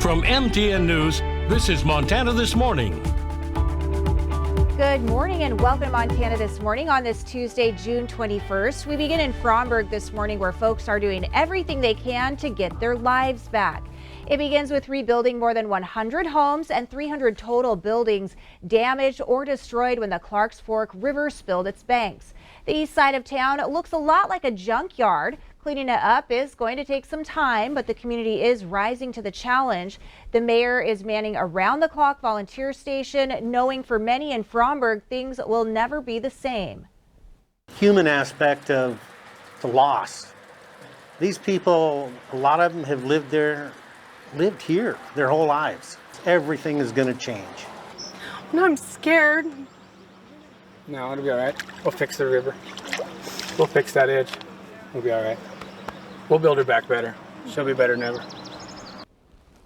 From MTN News, this is Montana This Morning. Good morning and welcome to Montana This Morning on this Tuesday, June 21st. We begin in Fromberg this morning where folks are doing everything they can to get their lives back. It begins with rebuilding more than 100 homes and 300 total buildings damaged or destroyed when the Clarks Fork River spilled its banks. The east side of town looks a lot like a junkyard. Cleaning it up is going to take some time, but the community is rising to the challenge. The mayor is manning a round-the-clock volunteer station, knowing for many in Fromberg things will never be the same. Human aspect of the loss. These people, a lot of them have lived here their whole lives. Everything is going to change. No, I'm scared. No, it'll be all right. We'll fix the river. We'll fix that edge. We'll be all right. We'll build her back better. She'll be better than ever.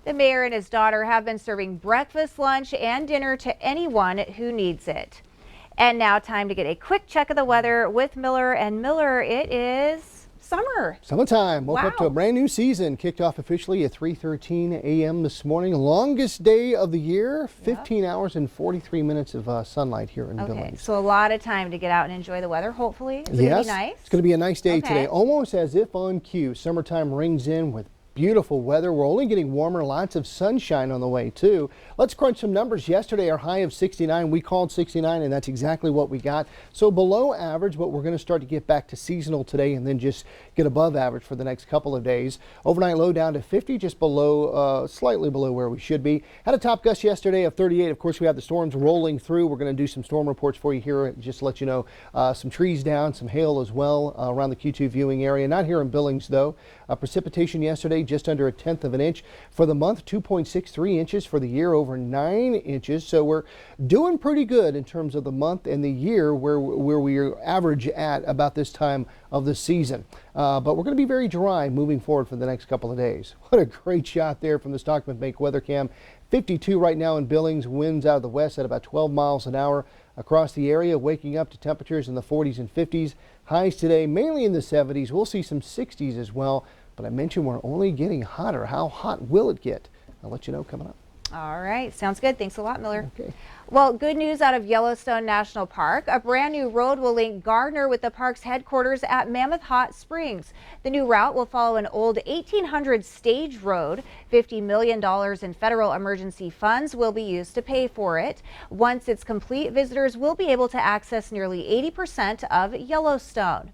The mayor and his daughter have been serving breakfast, lunch, and dinner to anyone who needs it. And now time to get a quick check of the weather with Miller. And Miller, it is Summertime. Woke up to a brand new season. Kicked off officially at 3:13 a.m. this morning. Longest day of the year. 15 hours and 43 minutes of sunlight here in Billings. Okay, so a lot of time to get out and enjoy the weather, hopefully. Is it going to be nice? It's going to be a nice day today. Almost as if on cue. Summertime rings in with beautiful weather. We're only getting warmer. Lots of sunshine on the way, too. Let's crunch some numbers. Yesterday, our high of 69. We called 69, and that's exactly what we got. So below average, but we're going to start to get back to seasonal today and then just get above average for the next couple of days. Overnight low down to 50, just below, slightly below where we should be. Had a top gust yesterday of 38. Of course, we have the storms rolling through. We're going to do some storm reports for you here just to let you know. Some trees down, some hail as well around the Q2 viewing area. Not here in Billings, though. Precipitation yesterday, just under 1/10 of an inch. For the month, 2.63 inches. For the year, over 9 inches. So we're doing pretty good in terms of the month and the year where we average at about this time of the season. But we're going to be very dry moving forward for the next couple of days. What a great shot there from the Stockman Bank weather cam. 52 right now in Billings. Winds out of the west at about 12 miles an hour across the area, waking up to temperatures in the 40s and 50s. Highs today mainly in the 70s. We'll see some 60s as well. But I mentioned we're only getting hotter. How hot will it get? I'll let you know coming up. All right. Sounds good. Thanks a lot, Miller. Okay. Well, good news out of Yellowstone National Park. A brand new road will link Gardner with the park's headquarters at Mammoth Hot Springs. The new route will follow an old 1800 stage road. $50 million in federal emergency funds will be used to pay for it. Once it's complete, visitors will be able to access nearly 80% of Yellowstone.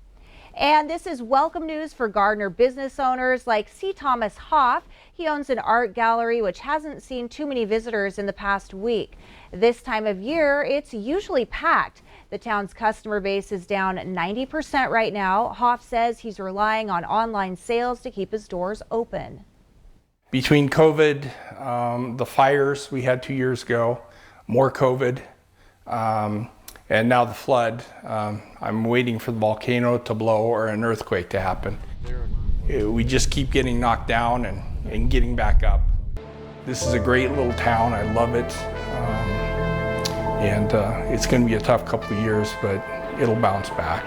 And this is welcome news for Gardner business owners like C. Thomas Hoff. He owns an art gallery which hasn't seen too many visitors in the past week. This time of year, it's usually packed. The town's customer base is down 90% right now. Hoff says he's relying on online sales to keep his doors open. Between COVID, the fires we had 2 years ago, more COVID, and now the flood, I'm waiting for the volcano to blow or an earthquake to happen. We just keep getting knocked down and getting back up. This is a great little town. I love it. And it's going to be a tough couple of years, but it'll bounce back.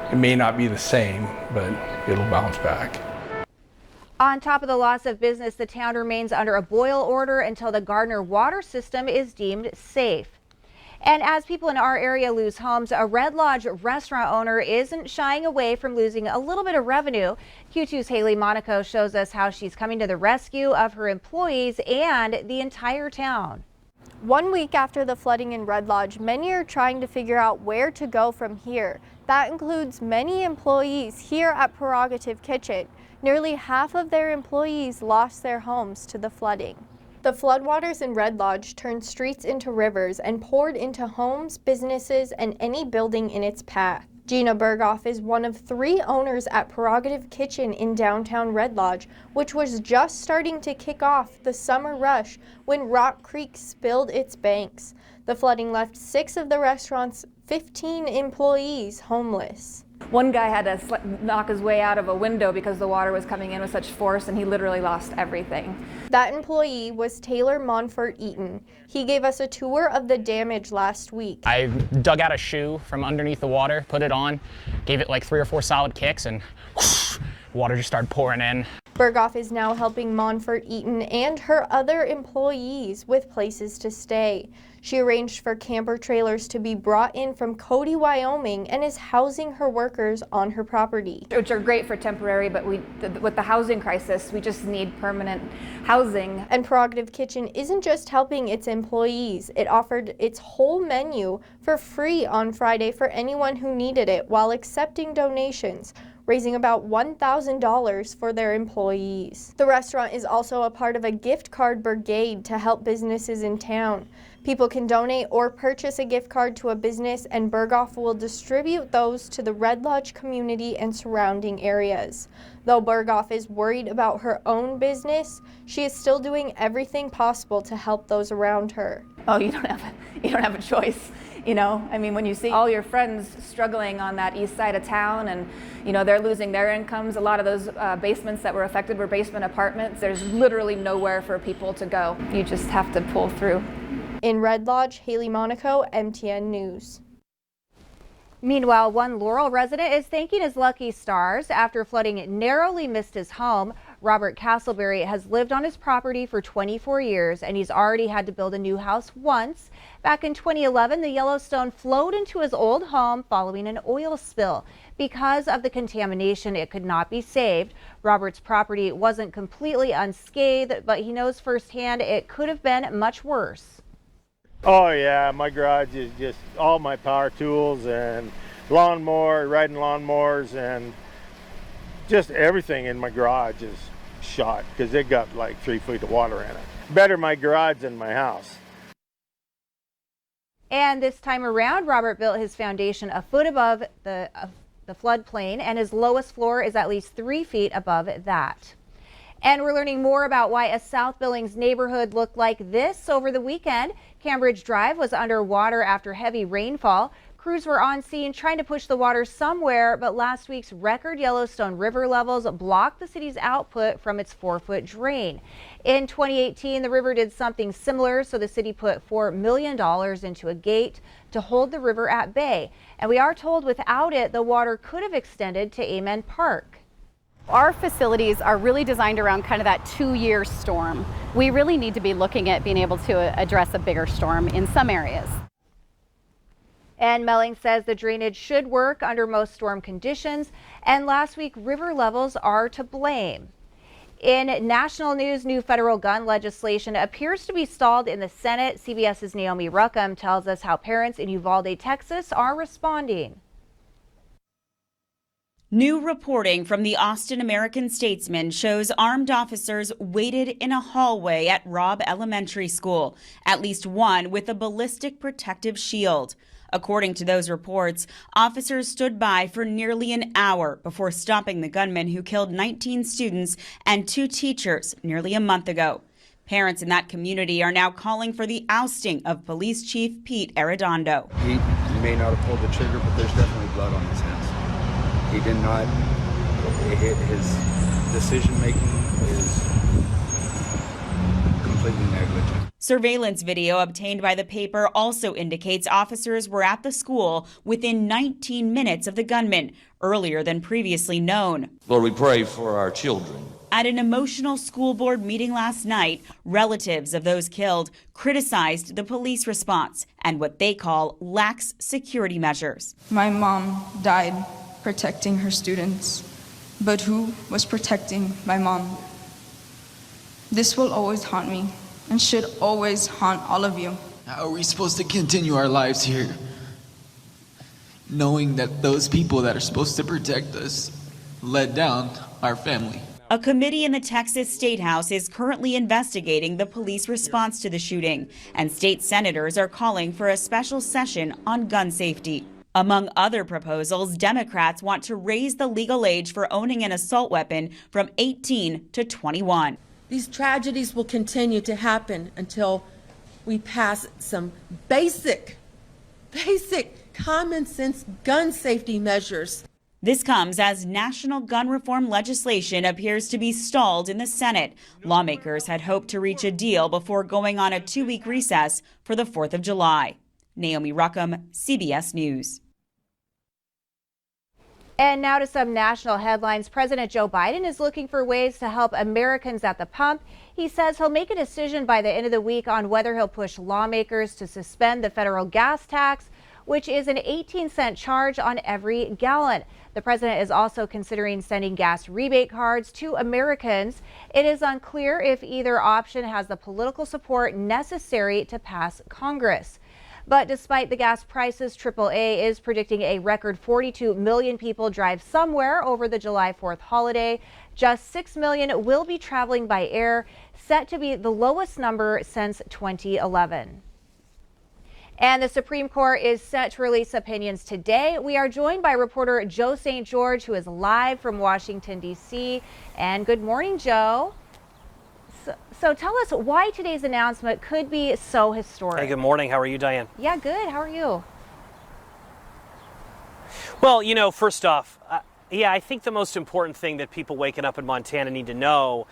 It may not be the same, but it'll bounce back. On top of the loss of business, the town remains under a boil order until the Gardner water system is deemed safe. And as people in our area lose homes, a Red Lodge restaurant owner isn't shying away from losing a little bit of revenue. Q2's Haley Monaco shows us how she's coming to the rescue of her employees and the entire town. 1 week after the flooding in Red Lodge, many are trying to figure out where to go from here. That includes many employees here at Prerogative Kitchen. Nearly half of their employees lost their homes to the flooding. The floodwaters in Red Lodge turned streets into rivers and poured into homes, businesses, and any building in its path. Gina Berghoff is one of 3 owners at Prerogative Kitchen in downtown Red Lodge, which was just starting to kick off the summer rush when Rock Creek spilled its banks. The flooding left 6 of the restaurant's 15 employees homeless. One guy had to knock his way out of a window because the water was coming in with such force, and he literally lost everything. That employee was Taylor Monfort Eaton. He gave us a tour of the damage last week. I dug out a shoe from underneath the water, put it on, gave it like 3 or 4 solid kicks, and whoosh, water just started pouring in. Berghoff is now helping Monfort Eaton and her other employees with places to stay. She arranged for camper trailers to be brought in from Cody, Wyoming, and is housing her workers on her property. Which are great for temporary, but with the housing crisis, we just need permanent housing. And Prerogative Kitchen isn't just helping its employees. It offered its whole menu for free on Friday for anyone who needed it while accepting donations, raising about $1,000 for their employees. The restaurant is also a part of a gift card brigade to help businesses in town. People can donate or purchase a gift card to a business, and Berghoff will distribute those to the Red Lodge community and surrounding areas. Though Berghoff is worried about her own business, she is still doing everything possible to help those around her. Oh, you don't have a choice. You know, I mean, when you see all your friends struggling on that east side of town and, you know, they're losing their incomes, a lot of those basements that were affected were basement apartments. There's literally nowhere for people to go. You just have to pull through. In Red Lodge, Haley Monaco, MTN News. Meanwhile, one Laurel resident is thanking his lucky stars after flooding narrowly missed his home. Robert Castleberry has lived on his property for 24 years, and he's already had to build a new house once. Back in 2011, the Yellowstone flowed into his old home following an oil spill. Because of the contamination, it could not be saved. Robert's property wasn't completely unscathed, but he knows firsthand it could have been much worse. Oh yeah, my garage is just all my power tools and lawnmower, riding lawnmowers, and just everything in my garage is shot because it got like 3 feet of water in it. Better my garage than my house. And this time around, Robert built his foundation a foot above the floodplain, and his lowest floor is at least 3 feet above that. And we're learning more about why a South Billings neighborhood looked like this over the weekend. Cambridge Drive was underwater after heavy rainfall. Crews were on scene trying to push the water somewhere, but last week's record Yellowstone River levels blocked the city's output from its 4-foot drain. In 2018, the river did something similar, so the city put $4 million into a gate to hold the river at bay. And we are told without it, the water could have extended to Amen Park. Our facilities are really designed around kind of that 2-year storm. We really need to be looking at being able to address a bigger storm in some areas. And Melling says the drainage should work under most storm conditions, and last week river levels are to blame. In national news, new federal gun legislation appears to be stalled in the Senate. CBS's Naomi Ruckham tells us how parents in Uvalde, Texas are responding. New reporting from the Austin American-Statesman shows armed officers waited in a hallway at Robb Elementary School, at least one with a ballistic protective shield. According to those reports, officers stood by for nearly an hour before stopping the gunman who killed 19 students and 2 teachers nearly a month ago. Parents in that community are now calling for the ousting of Police Chief Pete Arredondo. He may not have pulled the trigger, but there's definitely blood on his hands. He did not, his decision-making is completely negligent. Surveillance video obtained by the paper also indicates officers were at the school within 19 minutes of the gunman, earlier than previously known. Lord, we pray for our children. At an emotional school board meeting last night, relatives of those killed criticized the police response and what they call lax security measures. My mom died protecting her students, but who was protecting my mom? This will always haunt me and should always haunt all of you. How are we supposed to continue our lives here, knowing that those people that are supposed to protect us let down our family? A committee in the Texas State House is currently investigating the police response to the shooting, and state senators are calling for a special session on gun safety. Among other proposals, Democrats want to raise the legal age for owning an assault weapon from 18 to 21. These tragedies will continue to happen until we pass some basic common sense gun safety measures. This comes as national gun reform legislation appears to be stalled in the Senate. Lawmakers had hoped to reach a deal before going on a 2-week recess for the 4th of July. Naomi Ruckham, CBS News. And now to some national headlines. President Joe Biden is looking for ways to help Americans at the pump. He says he'll make a decision by the end of the week on whether he'll push lawmakers to suspend the federal gas tax, which is an 18-cent charge on every gallon. The president is also considering sending gas rebate cards to Americans. It is unclear if either option has the political support necessary to pass Congress. But despite the gas prices, AAA is predicting a record 42 million people drive somewhere over the July 4th holiday. Just 6 million will be traveling by air, set to be the lowest number since 2011. And the Supreme Court is set to release opinions today. We are joined by reporter Joe St. George, who is live from Washington, D.C. And good morning, Joe. So tell us why today's announcement could be so historic. Hey, good morning. How are you, Diane? Yeah, good. How are you? Well, you know, first off, I think the most important thing that people waking up in Montana need to know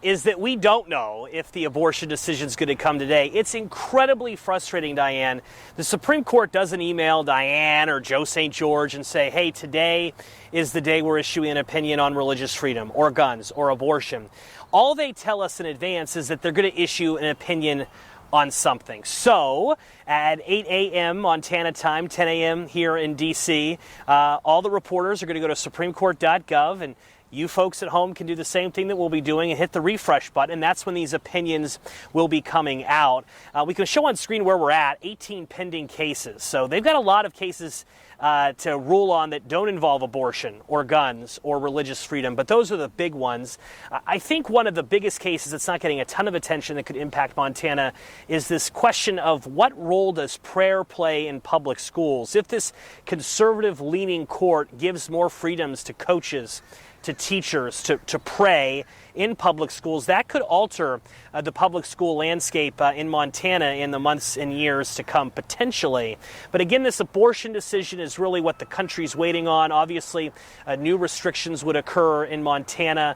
is that we don't know if the abortion decision is going to come today. It's incredibly frustrating, Diane. The Supreme Court doesn't email Diane or Joe St. George and say, hey, today is the day we're issuing an opinion on religious freedom or guns or abortion. All they tell us in advance is that they're going to issue an opinion on something. So at 8 a.m. Montana time, 10 a.m. here in D.C., all the reporters are going to go to supremecourt.gov, and you folks at home can do the same thing that we'll be doing and hit the refresh button, and that's when these opinions will be coming out. We can show on screen where we're at, 18 pending cases. So they've got a lot of cases to rule on that don't involve abortion or guns or religious freedom, but those are the big ones. I think one of the biggest cases that's not getting a ton of attention that could impact Montana is this question of what role does prayer play in public schools? If this conservative-leaning court gives more freedoms to coaches, to teachers, to pray in public schools, that could alter the public school landscape in Montana in the months and years to come, potentially. But again, this abortion decision is really what the country's waiting on. Obviously, new restrictions would occur in Montana.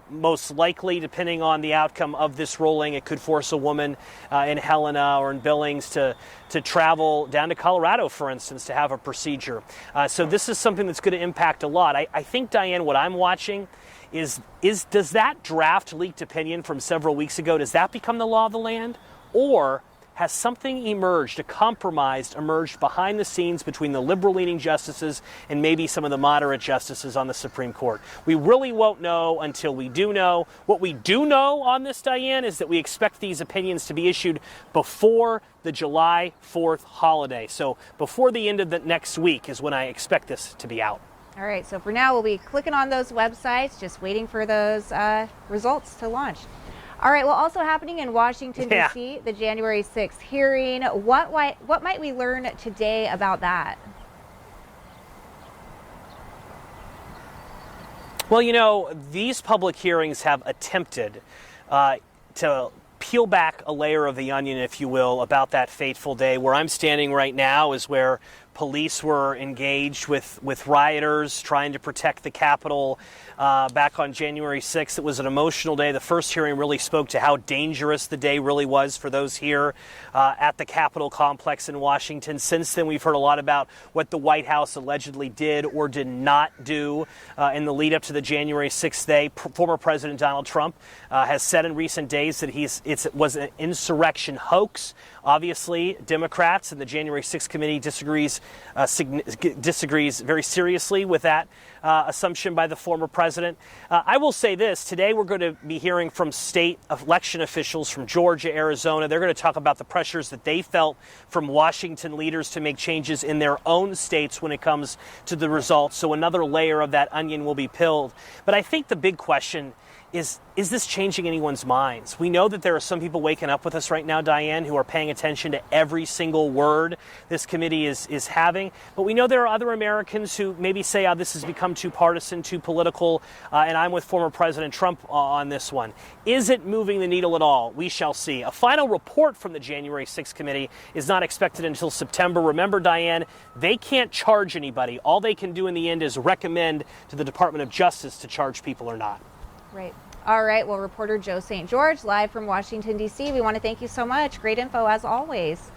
Most likely, depending on the outcome of this ruling, it could force a woman in Helena or in Billings to travel down to Colorado, for instance, to have a procedure. So this is something that's going to impact a lot. I think, Diane, what I'm watching is does that draft leaked opinion from several weeks ago, does that become the law of the land? Or has something emerged, a compromise emerged behind the scenes between the liberal-leaning justices and maybe some of the moderate justices on the Supreme Court? We really won't know until we do know. What we do know on this, Diane, is that we expect these opinions to be issued before the July 4th holiday. So before the end of the next week is when I expect this to be out. All right, so for now, we'll be clicking on those websites, just waiting for those results to launch. All right, well, also happening in Washington, D.C., the January 6th hearing. What might we learn today about that? Well, you know, these public hearings have attempted to peel back a layer of the onion, if you will, about that fateful day. Where I'm standing right now is where police were engaged with rioters trying to protect the Capitol back on January 6th. It was an emotional day. The first hearing really spoke to how dangerous the day really was for those here at the Capitol complex in Washington. Since then, we've heard a lot about what the White House allegedly did or did not do in the lead up to the January 6th day. Former President Donald Trump has said in recent days that it was an insurrection hoax. Obviously, Democrats and the January 6th committee disagrees very seriously with that assumption by the former president. I will say this, today we're going to be hearing from state election officials from Georgia, Arizona. They're going to talk about the pressures that they felt from Washington leaders to make changes in their own states when it comes to the results. So another layer of that onion will be peeled. But I think the big question is this changing anyone's minds? We know that there are some people waking up with us right now, Diane, who are paying attention to every single word this committee is having. But we know there are other Americans who maybe say, oh, this has become too partisan, too political, and I'm with former President Trump on this one. Is it moving the needle at all? We shall see. A final report from the January 6th committee is not expected until September. Remember, Diane, they can't charge anybody. All they can do in the end is recommend to the Department of Justice to charge people or not. Right. All right. Well, reporter Joe St. George, live from Washington, D.C. We want to thank you so much. Great info as always.